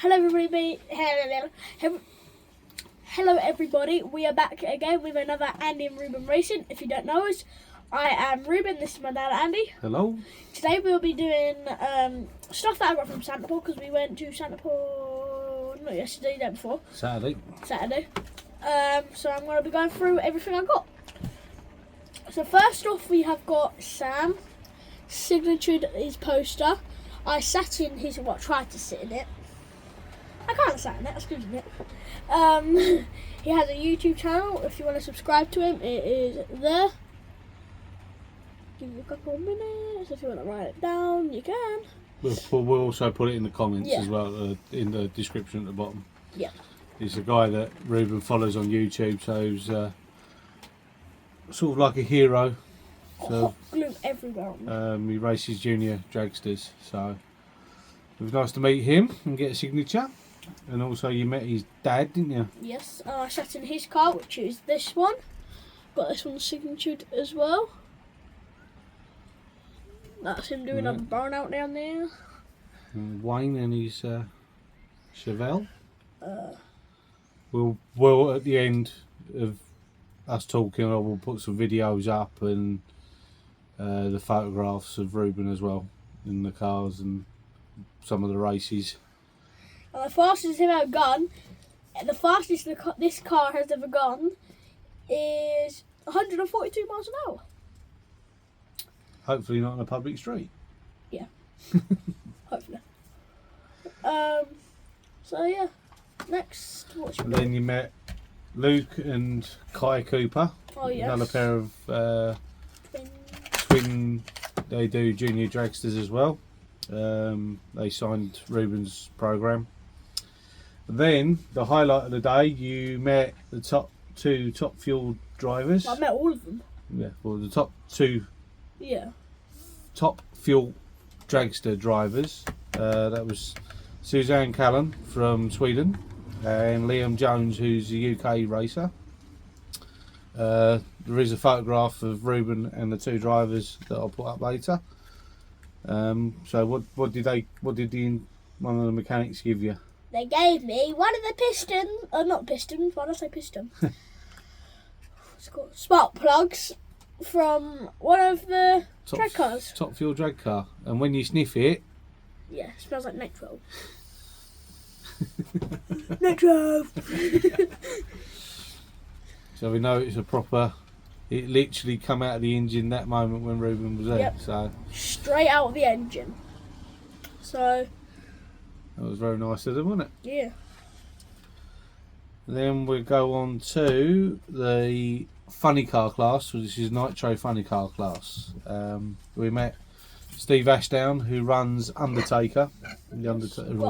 Hello everybody. Hello everybody. We are back again with another Andy and Ruben Racing. If you don't know us, I am Ruben. This is my dad Andy. Hello. Today we'll be doing stuff that I got from Santa Paul because we went to Santa Paul not yesterday, the day before. Saturday. So I'm going to be going through everything I got. So first off, we have got Sam signatured his poster. I sat in his, tried to sit in it. I can't sat in it, that's good, isn't it? He has a YouTube channel. If you want to subscribe to him, it is there. Give you a couple of minutes. If you want to write it down, you can. We'll also put it in the comments Yeah. as well, in the description at the bottom. Yeah. He's a guy that Ruben follows on YouTube, so he's sort of like a hero. So Hot glue everywhere on me. he races junior dragsters, so it was nice to meet him and get a signature. And also you met his dad, didn't you? Yes, I sat in his car, which is this one. Got this one signatured as well. That's him doing a burnout down there. And Wayne and his Chevelle. We'll at the end of us talking, I will put some videos up and the photographs of Ruben as well in the cars and some of the races. And the fastest he's ever gone, the fastest this car has ever gone, is 142 miles an hour. Hopefully not on a public street. Yeah. Hopefully. So yeah. Next, what's your And then you met Luke and Kai Cooper. Oh yes. Another pair of twin. They do junior dragsters as well. They signed Ruben's program. Then the highlight of the day, you met the two top fuel drivers. I met all of them. Yeah, well, the top two Yeah. top fuel dragster drivers. That was Suzanne Callan from Sweden and Liam Jones, who's a UK racer. There is a photograph of Ruben and the two drivers that I'll put up later. So what did one of the mechanics give you? They gave me one of the pistons, not pistons, why did I say piston? It's called spark plugs from one of the drag cars. Top fuel drag car. And when you sniff it, Yeah, it smells like nitro. Nitro! so we know it's a proper. It literally come out of the engine that moment when Ruben was there. Yep. So Straight out of the engine. So, that was very nice of them, wasn't it? yeah. Then we go on to the funny car class, which is Nitro funny car class. We met Steve Ashdown, who runs Undertaker,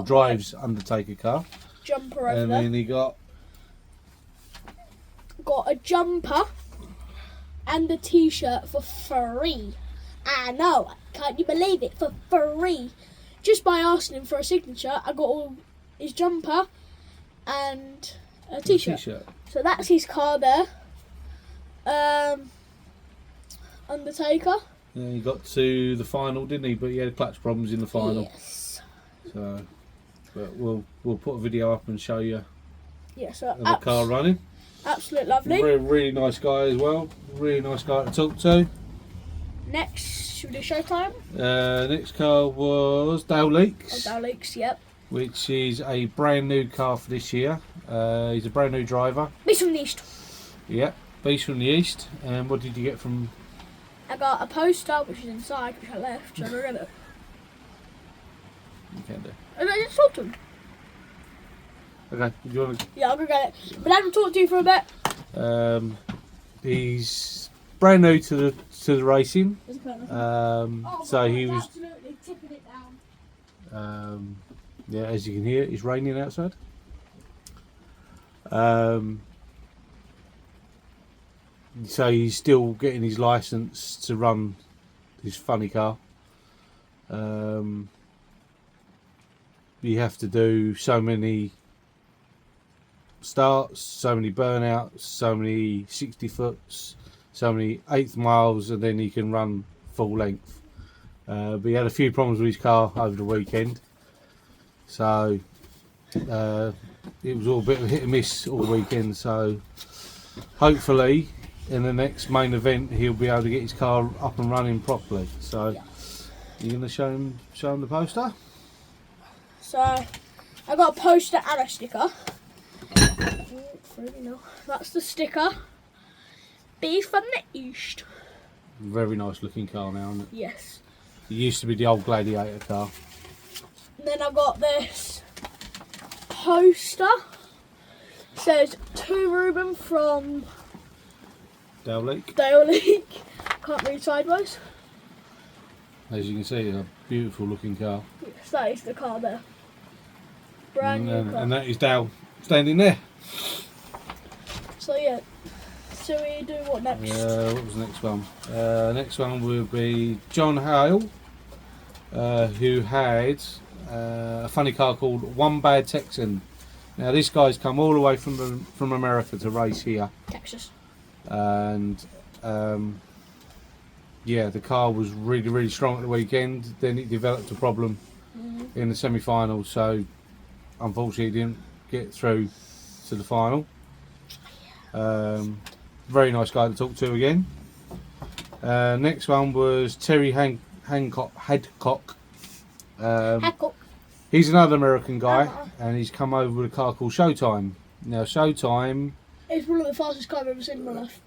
drives Undertaker car, Jumper over and there. then he got A jumper and a t-shirt for free. I know, can't you believe it? For free. Just by asking him for a signature, I got all his jumper and a t-shirt. So that's his car there. Undertaker. Yeah, he got to the final, didn't he? But he had clutch problems in the final. Yes. So, but we'll put a video up and show you Yeah, so of the car running. absolute lovely. Really nice guy as well. Really nice guy to talk to. Next, should we do showtime? Next car was Dale Leaks, Dow Lakes, yep. which is a brand new car for this year. He's a brand new driver. Beast from the East. Yep, Beast from the East. And what did you get from? I got a poster, which is inside, which I left, so I'm gonna get it. You can do. And I just talked to him. Okay. Do you want to? Yeah, I'll go get it. But I will talk to you for a bit. He's brand new to the racing. Oh, So he was. absolutely tipping it down. Yeah, as you can hear, it's raining outside. So he's still getting his license to run his funny car. You have to do so many starts, so many burnouts, so many 60 foots, so many 8th miles, and then he can run full length. But he had a few problems with his car over the weekend. So It was all a bit of hit and miss all weekend, so hopefully in the next main event he'll be able to get his car up and running properly. So Yeah. you're going to show him the poster? So I got a poster and a sticker. That's the sticker. B from the East. Very nice looking car now, isn't it? Yes. It used to be the old Gladiator car. Then I got this poster. It says to Ruben from Dale Leak. Dale League. Can't read sideways. As you can see, it's a beautiful looking car. Yes, that is the car there. Brand new car. And that is Dale standing there. So yeah. So we do what next? What was the next one? Next one will be John Hale, who had a funny car called One Bad Texan. Now this guy's come all the way from America to race here, Texas. and yeah, the car was really strong at the weekend. Then it developed a problem in the semi-final, so unfortunately it didn't get through to the final. Very nice guy to talk to again. Next one was Terry Hadcock. Hadcock. He's another American guy, and he's come over with a car called Showtime. Now Showtime It's one of the fastest cars I've ever seen in my life.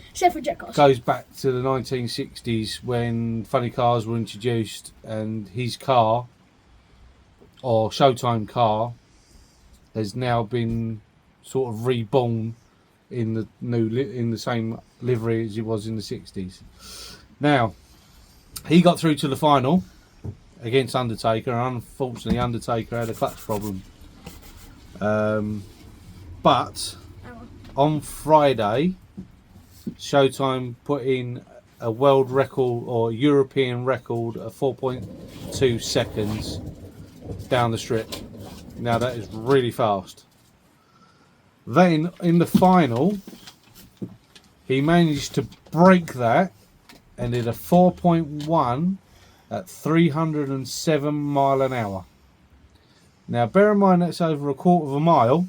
Except for jet cars. goes back to the 1960s when funny cars were introduced, and his car, or Showtime car, has now been sort of reborn in the same livery as it was in the 60s. Now, he got through to the final against Undertaker, and unfortunately Undertaker had a clutch problem. But on Friday, Showtime put in a world record or European record of 4.2 seconds down the strip. Now that is really fast. Then in the final, he managed to break that and did a 4.1 at 307 mile an hour. Now bear in mind that's over a quarter of a mile.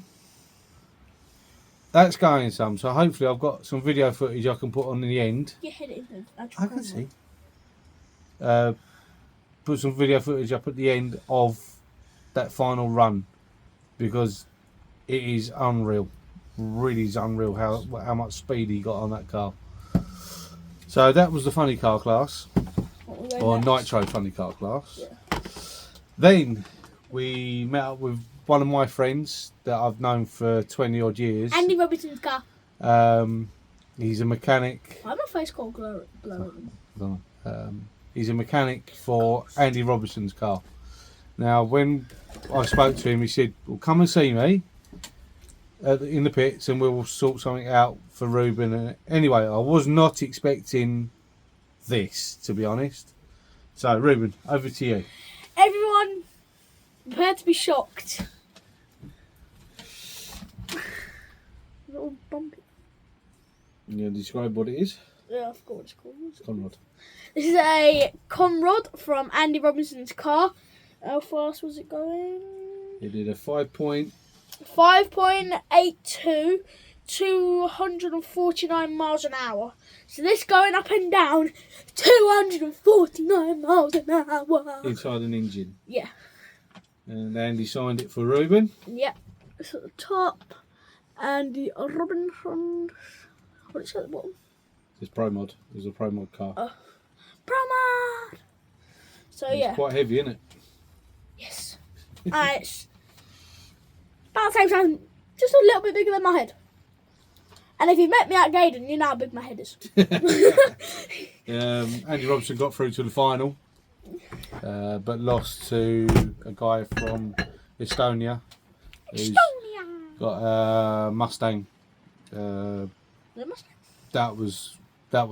That's going some, so hopefully I've got some video footage I can put on the end. Your head is I can see. Put some video footage up at the end of that final run, because it is unreal. Really is unreal how much speed he got on that car. So that was the funny car class, or Nitro funny car class. Yeah. Then we met up with one of my friends that I've known for 20 odd years. Andy Robinson's car. He's a mechanic. I have a face called Glow. He's a mechanic for Andy Robinson's car. Now, when I spoke to him, he said, "Well, come and see me in the pits, and we'll sort something out for Ruben." And anyway, I was not expecting this, to be honest. So, Ruben, over to you. Everyone, prepare to be shocked. Little bumpy. You describe what it is? Yeah, I forgot what it's called. Conrod. This is a Conrod from Andy Robinson's car. How fast was it going? It did a 5.82, 249 miles an hour. So this going up and down, 249 miles an hour. inside an engine. Yeah. And Andy signed it for Ruben. Yep. It's at the top. Andy Robinson. What is it at the bottom? It's Pro Mod. It's a Pro Mod car. Promad! So it's yeah. quite heavy, isn't it? Yes. It's about the same time, just a little bit bigger than my head. And if you met me at Gaydon, you know how big my head is. Andy Robinson got through to the final, but lost to a guy from Estonia. Who's got a Mustang. That was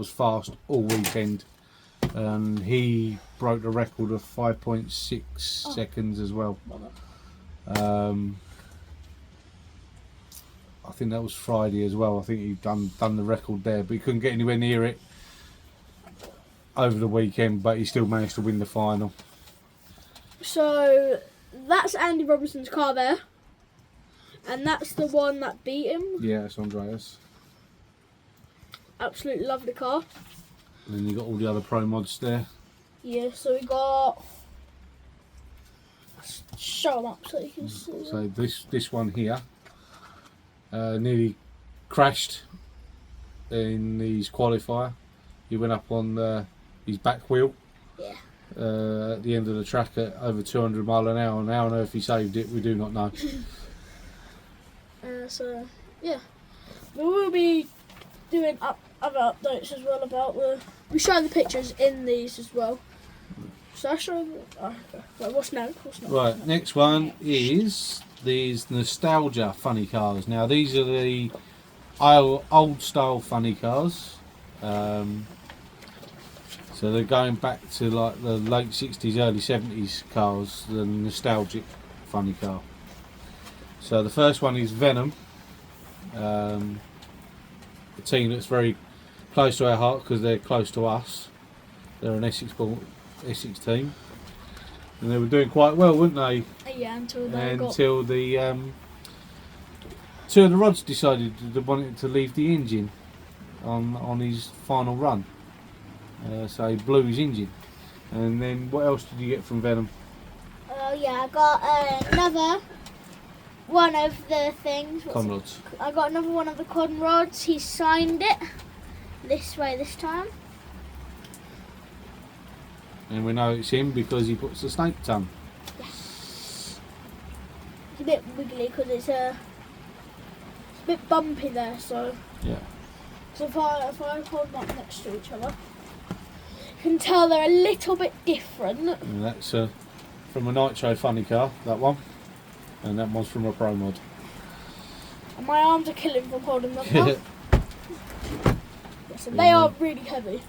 fast all weekend, and he broke the record of 5.6 seconds as well. I think that was Friday as well. I think he done the record there, but he couldn't get anywhere near it over the weekend. But he still managed to win the final. So that's Andy Robinson's car there. And that's the one that beat him. Yeah, it's Andreas. Absolutely lovely car. And then you got all the other pro mods there. Yeah, so we got... Show them up so you can see. So this one here nearly crashed in his qualifier. He went up on his back wheel. Yeah. At the end of the track at over 200 mile an hour. Now, on if he saved it, we do not know. So yeah, we will be doing other updates as well about we show the pictures in these as well. So I show. Wait, what's next? Right, next one is these nostalgia funny cars. Now these are the old style funny cars. So they're going back to like the late 60s, early 70s cars, the nostalgic funny car. So the first one is Venom, a team that's very close to our heart because they're close to us. They're an Essex team, and they were doing quite well, weren't they? Yeah, until the two of the rods decided they wanted to leave the engine on his final run. So he blew his engine. And then what else did you get from Venom? Yeah, I got another one of the things. Conrods. I got another one of the Conrods. He signed it this way this time. And we know it's him because he puts the snake tongue. Yes. It's a bit wiggly because it's a bit bumpy there, so. Yeah. So if I hold them up next to each other, you can tell they're a little bit different. And that's from a Nitro funny car, that one. And that one's from a Pro Mod. And my arms are killing from holding them up. So they are really heavy.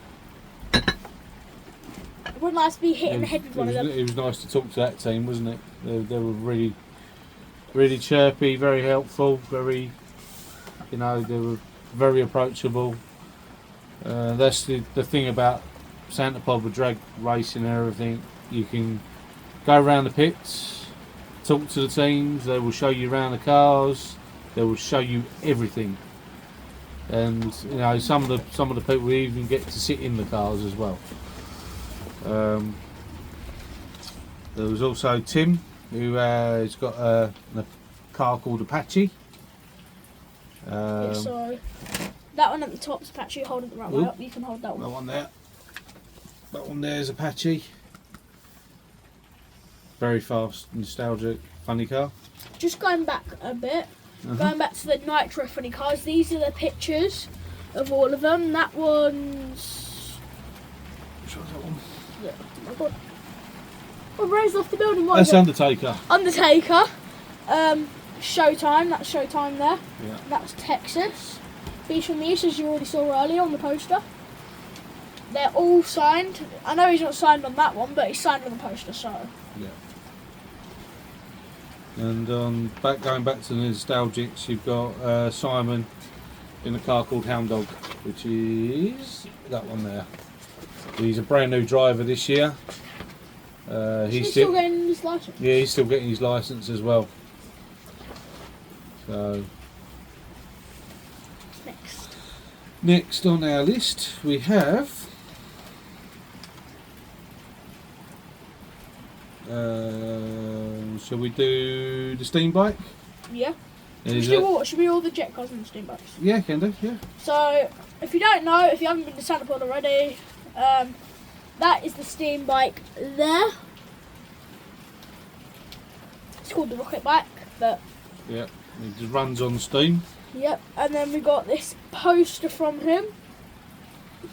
It wouldn't like to be hitting the head with one of them. It was nice to talk to that team, wasn't it? They were really, really chirpy, very helpful, very, they were very approachable. That's the thing about Santa Pod with drag racing and everything. You can go around the pits, talk to the teams, they will show you around the cars, they will show you everything. And some of the people even get to sit in the cars as well. There was also Tim, who has got a car called Apache. So that one at the top is Apache. Hold it the right way up. You can hold that one. That one there. That one there is Apache. Very fast, nostalgic, funny car. Just going back a bit, going back to the Nitro funny cars. These are the pictures of all of them. That one's. Which one's that one? Yeah. Oh my God. Oh, raised off the building. What That's is it? Undertaker. Undertaker. Showtime. That's Showtime there. Yeah. That's Texas. Beast from the East, as you already saw earlier on the poster. They're all signed. I know he's not signed on that one, but he's signed on the poster, so. Yeah. And going back to the nostalgics, you've got Simon in a car called Hound Dog, which is that one there. He's a brand new driver this year. He's still getting his license. Yeah, he's still getting his license as well. So next on our list we have shall we do the steam bike? Yeah. Should we all the jet cars and the steam bikes? Yeah, can do, yeah. So if you don't know, if you haven't been to Santa Pod already, that is the steam bike there. It's called the rocket bike, but yeah, it just runs on steam. Yep, and then we got this poster from him.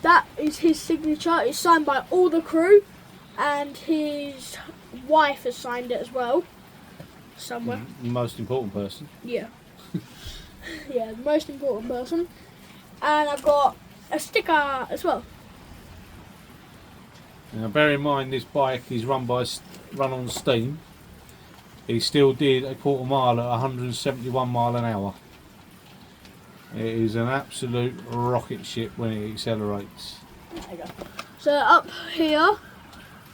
That is his signature. It's signed by all the crew, and his wife has signed it as well. Somewhere. The most important person. Yeah. Yeah, the most important person. And I've got a sticker as well. Now, bear in mind, this bike is run on steam. He still did a quarter mile at 171 mile an hour. It is an absolute rocket ship when it accelerates. There you go. So up here,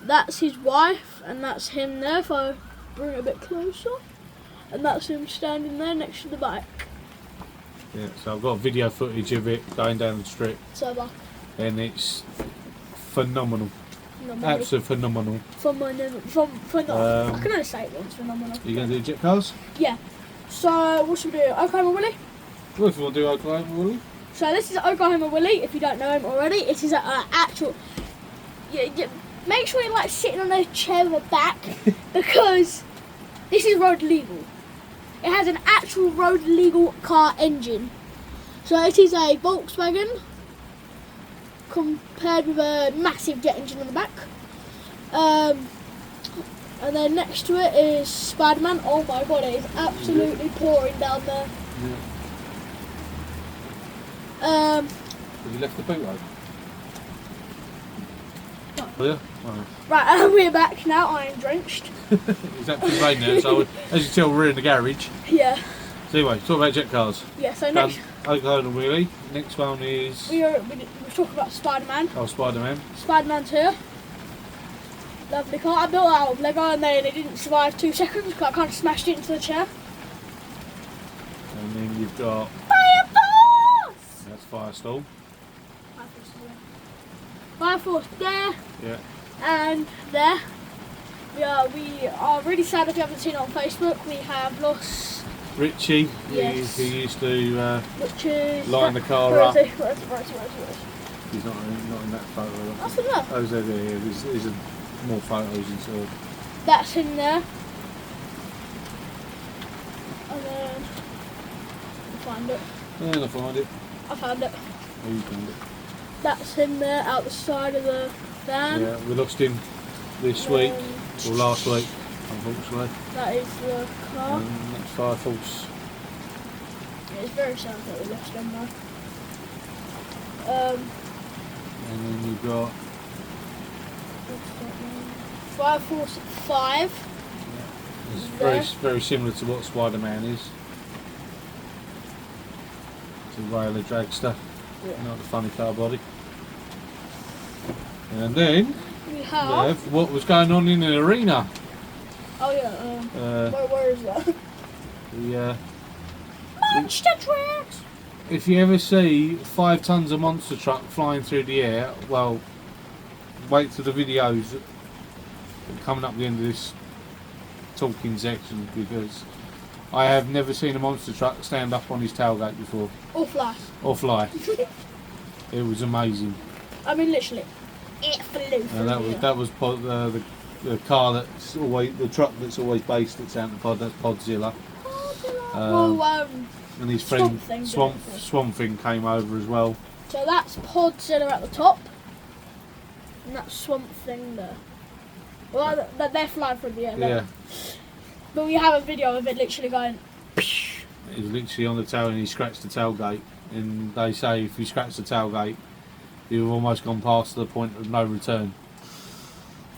that's his wife, and that's him there. If I bring it a bit closer. And that's him standing there next to the bike. Yeah, so I've got video footage of it going down the strip, So, and it's phenomenal. phenomenal. Absolutely phenomenal. Phenomenal. I can only say it once, phenomenal. You going to do jet cars? Yeah. So, what should we do? Oklahoma Willie? Well, if you want to do Oklahoma Willie. So, this is Oklahoma Willie, if you don't know him already. It is an actual... make sure you're like sitting on a chair with a back, because this is road legal. It has an actual road legal car engine. So it is a Volkswagen compared with a massive jet engine on the back. And then next to it is Spider-Man. Oh my god, it is absolutely pouring down there. Yeah. Have you left the boot open? No. Oh, yeah? Oh. Right, we're back now. I am drenched. It's actually raining now, so as you tell, we're in the garage. Yeah. So anyway, talk about jet cars. Yeah, so next... Oklahoma Willie. Next one is... We talking about Spider-Man. Oh, Spider-Man. Spider-Man's here. Lovely car. I built it out of Lego and then it didn't survive 2 seconds because I kind of smashed it into the chair. And then you've got... Fire Force! That's Firestall. Fire Force there Yeah. and there. We are really sad if you haven't seen it on Facebook. We have lost Richie, Yes. who used to Richard. line the car Where up. is he? Where is he? He's not in that photo. That's him there. Oh, there's more photos inside. That's him there. And then I find it. And I find it. I found it. Oh, you found it. That's him there out the side of the van. Yeah, we lost him this week, Um, or last week, unfortunately. That is the car. That's Fire Force. It's very sad that we lost him now. And then you've got Fire Force 5. it's There. very similar to what Spider-Man is. It's a Railer Dragster, Yeah. not the funny car body. And then We we have. have what was going on in the arena. Oh yeah. Uh, Where is that? the, Monster trucks. if you ever see 5 tons of monster truck flying through the air, well, wait till the videos coming up the end of this talking section, because I have never seen a monster truck stand up on his tailgate before Or fly. or fly. It was amazing, I mean, literally, it flew through and the air. that was the car that's always the truck that's always based at Santa Pod. That's Podzilla. And his friend Swamp Thing did Swamp it first. Swamp Thing came over as well. So that's Podzilla at the top, and that's Swamp Thing there. Well, they're flying through the air. Yeah, But we have a video of it literally going. he was literally on the tail and he scratched the tailgate. And they say if you scratch the tailgate, you've almost gone past the point of no return.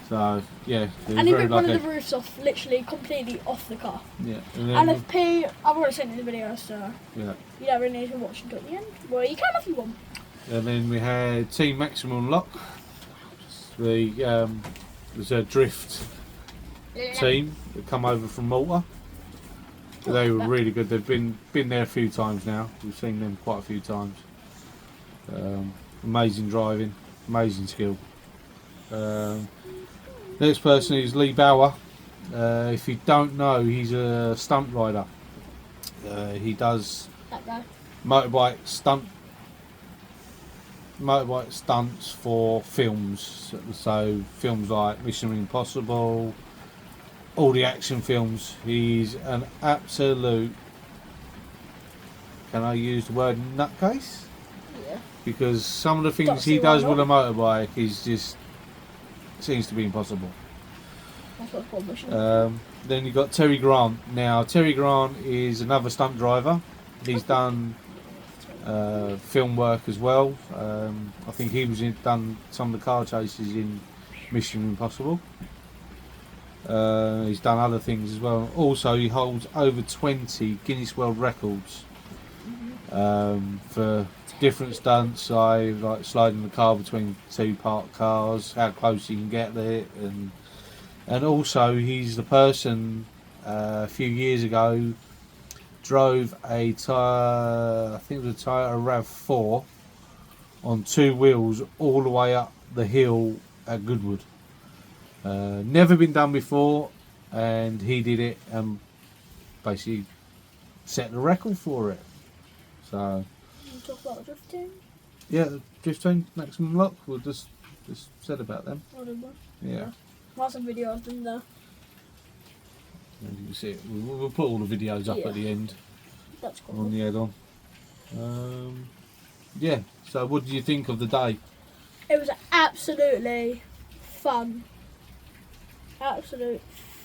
So yeah, he was And he very ripped one lucky. of the roofs off, literally completely off the car. Yeah, And if P, I've already seen it in the video, so yeah, you don't really need to watch until the end. Well, you can if you want. and then we had Team Maximum Lock. There's a drift team that come over from Malta. They were really good. They've been there a few times now. We've seen them quite a few times. Amazing driving, amazing skill. Next person is Lee Bauer. If you don't know, he's a stunt rider. He does That guy. motorbike stunts for films. So films like Mission Impossible, all the action films. He's an absolute, can I use the word nutcase? Yeah. Because some of the Don't things he see why does with a not. motorbike is just seems to be impossible. That's what called Mission. Then you've got Terry Grant. Now Terry Grant is another stunt driver. He's done film work as well. I think he was done some of the car chases in Mission Impossible. He's done other things as well. Also, he holds over 20 Guinness World Records for different stunts, like sliding the car between 2 parked cars, how close you can get there, and And also, he's the person a few years ago drove I think it was a Toyota RAV4 on 2 wheels all the way up the hill at Goodwood. Never been done before, and he did it and basically set the record for it. So, You talk about drifting? yeah, drifting, maximum lock, we'll just said about them. Or did one? Yeah. Lots of video of them there. As you can see, we'll put all the videos up at the end That's cool. on the add-on. Yeah, so what do you think of the day? It was absolutely fun. Absolute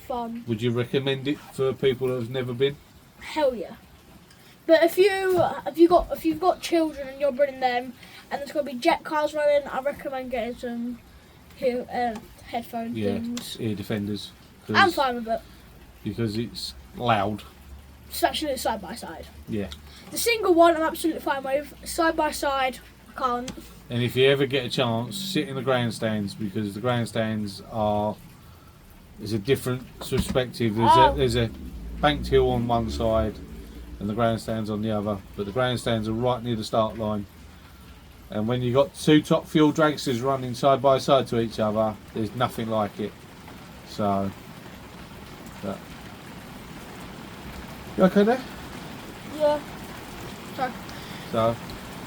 fun. Would you recommend it for people that have never been? Hell yeah. But if you've got children and you're bringing them, and there's going to be jet cars running, I recommend getting some headphone things. Ear defenders. I'm fine with it. Because it's loud. Especially side by side. Yeah. The single one I'm absolutely fine with. Side by side, I can't. And if you ever get a chance, sit in the grandstands, because the grandstands is a different perspective. There's a banked hill on one side and the grandstands on the other, but the grandstands are right near the start line. And when you've got 2 top fuel dragsters running side by side to each other, there's nothing like it. So, you okay there? Yeah. Sorry. So,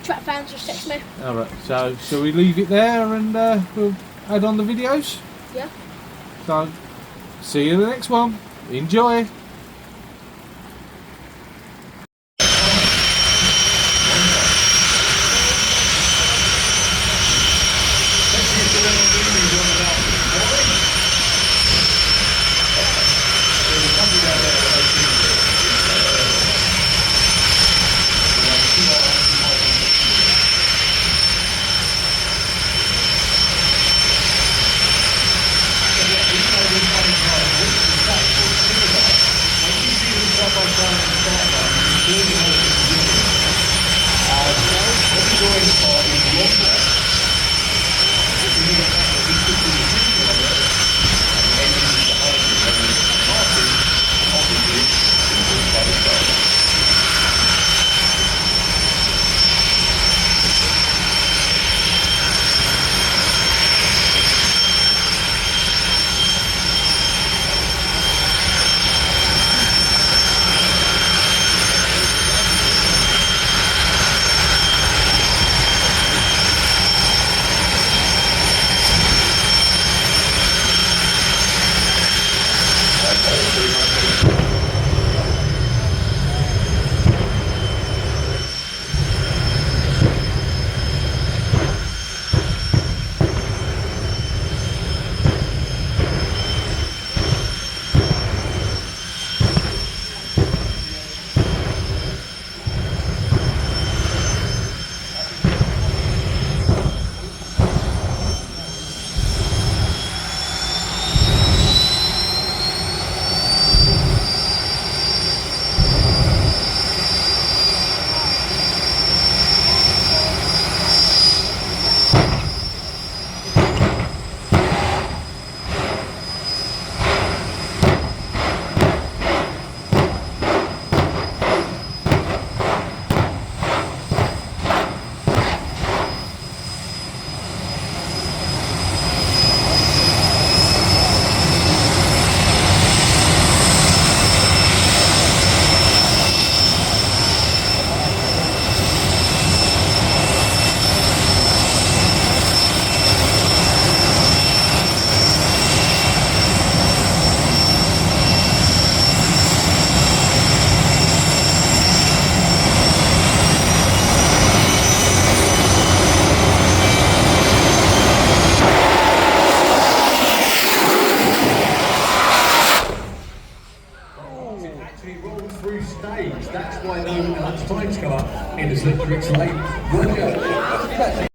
Track fans just text me. alright, so shall we leave it there and we'll add on the videos? Yeah. So, see you in the next one. Enjoy! That's why no much times come up in the slippery lane. Roger.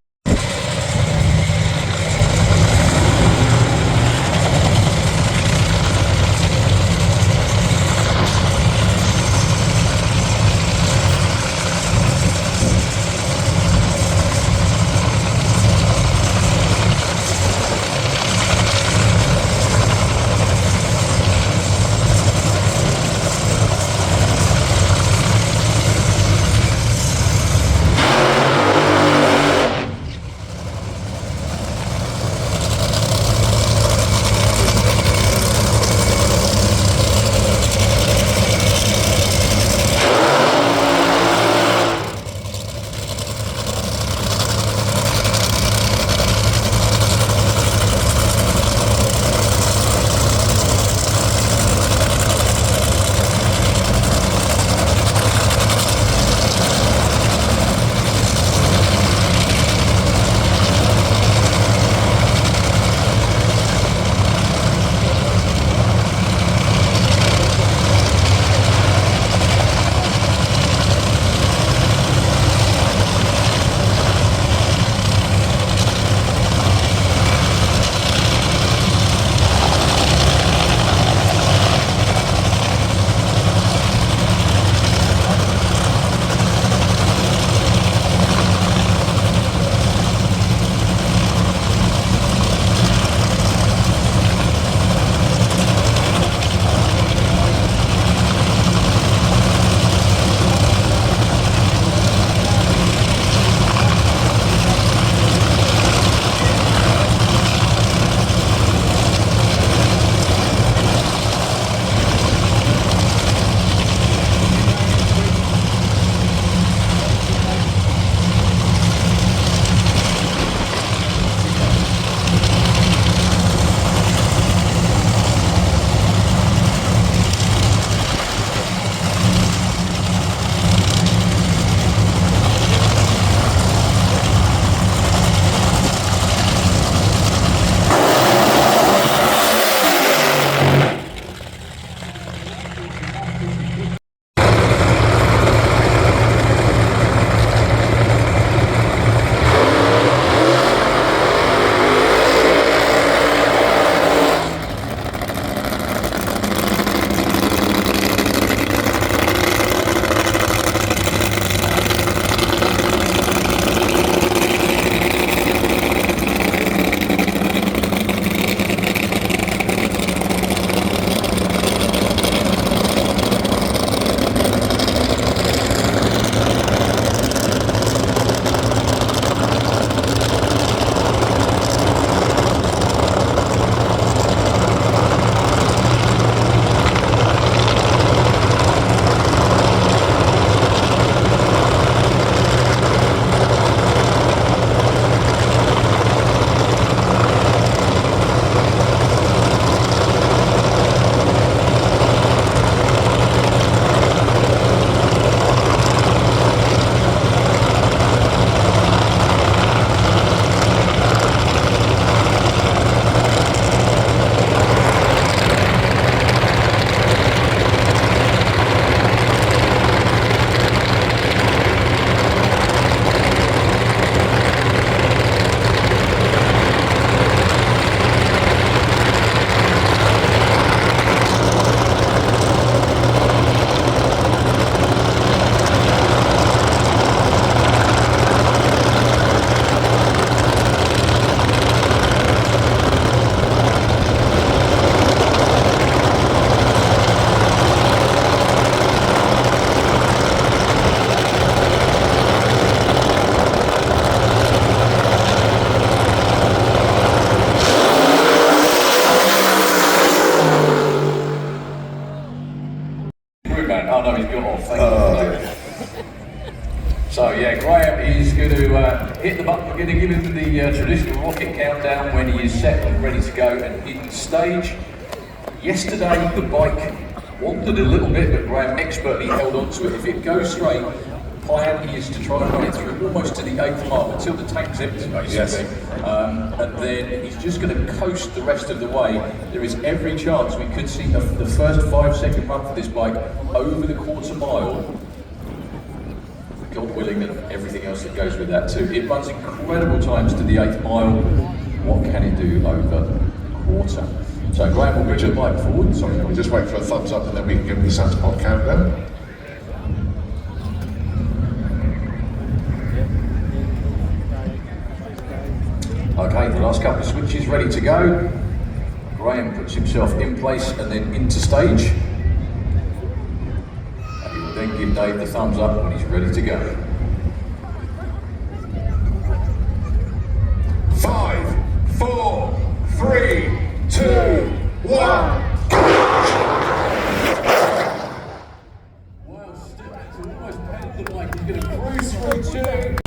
going to give him the traditional rocket countdown when he is set and ready to go and in stage. Yesterday the bike wandered a little bit, but Graham expertly held on to it. If it goes straight, plan is to try and run it through almost to the 8th mark until the tank's empty, basically. Yes. And then he's just going to coast the rest of the way. There is every chance we could see the first 5-second run for this bike over the quarter mile. God willing, and everything else that goes with that too. It runs incredible times to the 8th mile. What can it do over quarter? So Graham will bring the bike forward. Sorry, we'll just wait for a thumbs up and then we can give him the Santa Pod countdown. Okay, the last couple of switches ready to go. Graham puts himself in place and then into stage. And he will then give Dave the thumbs up when he's ready to go. 5, 4, 3, 2, 1. Well, Stephens almost patted the bike. He's going to cruise through two.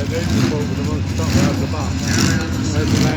the engine bolt with the one stuck out the back.